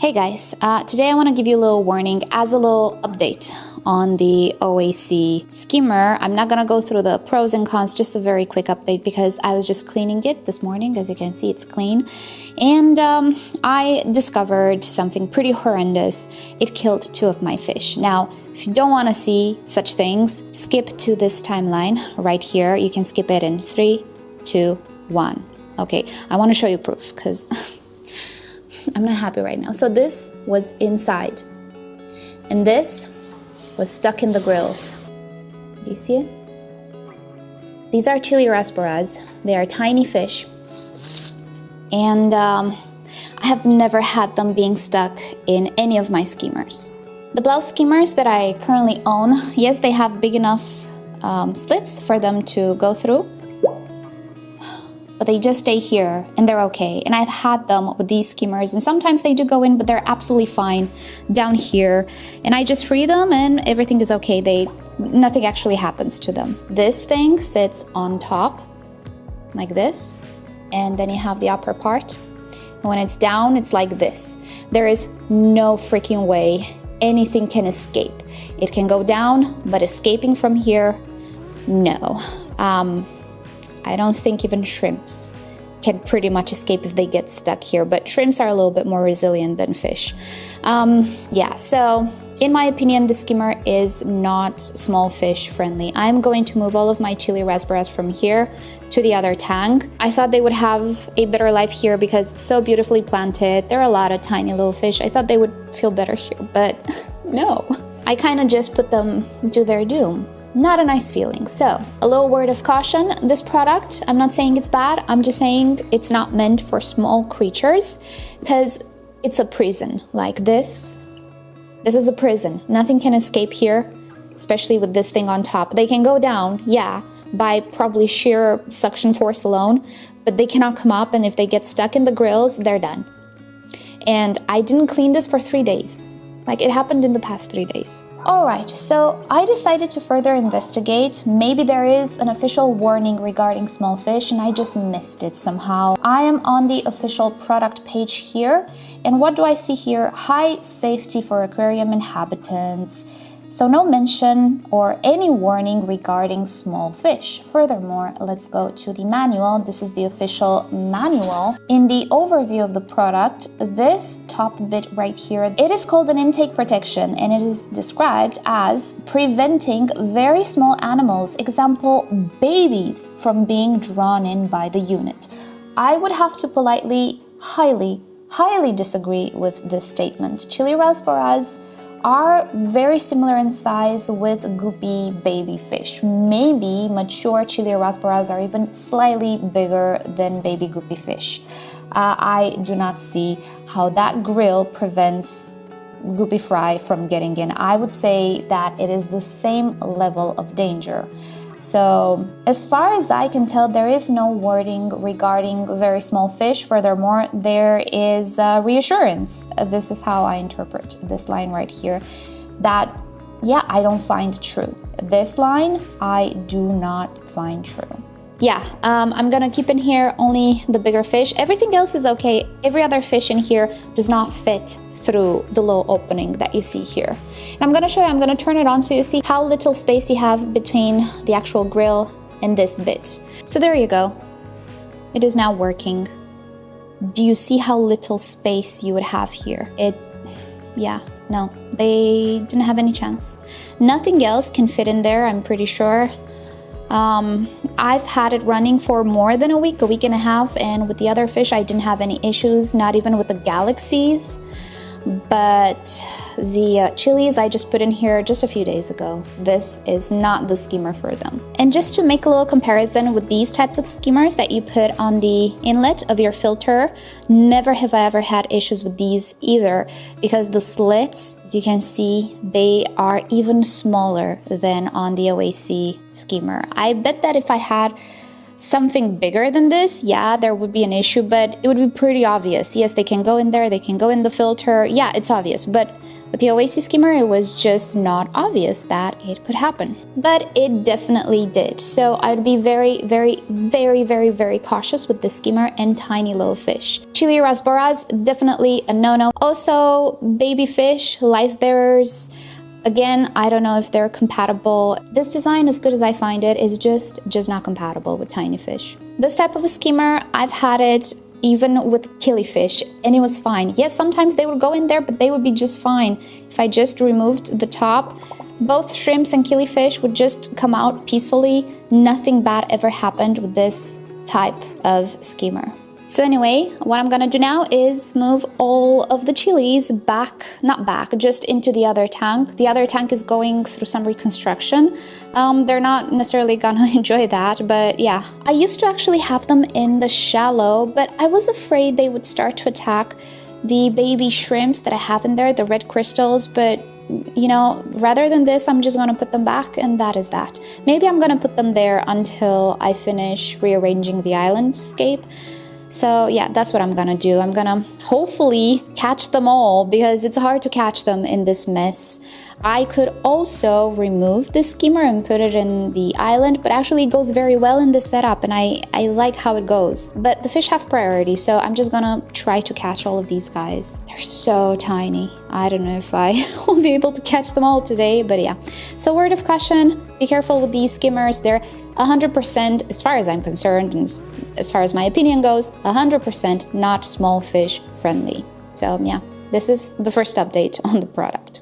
Hey guys, today I want to give you a little warning as a little update on the Oase skimmer. I'm not going to go through the pros and cons, just a very quick update because I was just cleaning it this morning. As you can see, it's clean. And I discovered something pretty horrendous. It killed 2 of my fish. Now, if you don't want to see such things, skip to this timeline right here. You can skip it in 3, 2, 1. Okay, I want to show you proof because I'm not happy right now. So this was inside, and this was stuck in the grills. Do you see it? These are chili rasparas. They are tiny fish, and I have never had them being stuck in any of my skimmers. The blouse skimmers that I currently own, yes, they have big enough slits for them to go through, but they just stay here and they're okay. And I've had them with these skimmers, and sometimes they do go in, but they're absolutely fine down here. And I just free them and everything is okay. Nothing actually happens to them. This thing sits on top like this, and then you have the upper part. And when it's down, it's like this. There is no freaking way anything can escape. It can go down, but escaping from here, no. I don't think even shrimps can pretty much escape if they get stuck here, but shrimps are a little bit more resilient than fish. Yeah, so in my opinion, the skimmer is not small fish friendly. I'm going to move all of my chili rasparas from here to the other tank. I thought they would have a better life here because it's so beautifully planted. There are a lot of tiny little fish. I thought they would feel better here, but no. I kind of just put them to their doom. Not a nice feeling. So, a little word of caution. This product, I'm not saying it's bad. I'm just saying it's not meant for small creatures because it's a prison. Like this is a prison. Nothing can escape here, especially with this thing on top. They can go down, yeah, by probably sheer suction force alone, but they cannot come up, and if they get stuck in the grills, they're done. And I didn't clean this for 3 days. Like, it happened in the past 3 days. Alright, so I decided to further investigate. Maybe there is an official warning regarding small fish and I just missed it somehow. I am on the official product page here, and what do I see here? High safety for aquarium inhabitants. So no mention or any warning regarding small fish. Furthermore, let's go to the manual. This is the official manual. In the overview of the product, this top bit right here, it is called an intake protection, and it is described as preventing very small animals, example, babies, from being drawn in by the unit. I would have to politely, highly disagree with this statement. Chili rasparas are very similar in size with guppy baby fish. Maybe mature chili rasparas are even slightly bigger than baby guppy fish. I do not see how that grill prevents guppy fry from getting in. I would say that it is the same level of danger. So, as far as I can tell, there is no wording regarding very small fish. Furthermore, there is reassurance. This is how I interpret this line right here. That, yeah, I don't find true. This line, I do not find true. Yeah, I'm gonna keep in here only the bigger fish. Everything else is okay. Every other fish in here does not fit through the little opening that you see here. And I'm gonna show you, I'm gonna turn it on so you see how little space you have between the actual grill and this bit. So there you go. It is now working. Do you see how little space you would have here? Yeah, no, they didn't have any chance. Nothing else can fit in there, I'm pretty sure. I've had it running for more than a week and a half, and with the other fish I didn't have any issues, not even with the galaxies. But the chilies I just put in here just a few days ago. This is not the skimmer for them. And just to make a little comparison with these types of skimmers that you put on the inlet of your filter, never have I ever had issues with these either, because the slits, as you can see, they are even smaller than on the Oase skimmer. I bet that if I had something bigger than this, yeah, there would be an issue, but it would be pretty obvious. Yes, they can go in there, they can go in the filter. Yeah, it's obvious, but With the Oase skimmer, it was just not obvious that it could happen. But it definitely did. So I'd be very, very, very, very, very cautious with this skimmer and tiny little fish. Chili rasboras, definitely a no-no. Also, baby fish, life bearers. Again, I don't know if they're compatible. This design, as good as I find it, is just not compatible with tiny fish. This type of a skimmer, I've had it even with killifish, and it was fine. Yes, sometimes they would go in there, but they would be just fine. If I just removed the top, both shrimps and killifish would just come out peacefully. Nothing bad ever happened with this type of skimmer. So anyway, what I'm gonna do now is move all of the chilies just into the other tank. The other tank is going through some reconstruction. They're not necessarily gonna enjoy that, but yeah. I used to actually have them in the shallow, but I was afraid they would start to attack the baby shrimps that I have in there, the red crystals, but you know, rather than this, I'm just gonna put them back, and that is that. Maybe I'm gonna put them there until I finish rearranging the islandscape. So yeah, that's what I'm gonna do. I'm gonna hopefully catch them all because it's hard to catch them in this mess. I could also remove this skimmer and put it in the island, but actually it goes very well in this setup and I like how it goes. But the fish have priority, so I'm just gonna try to catch all of these guys. They're so tiny. I don't know if I will be able to catch them all today, but yeah. So word of caution, be careful with these skimmers. They're 100%, as far as I'm concerned, and as far as my opinion goes, 100% not small fish friendly. So yeah, this is the first update on the product.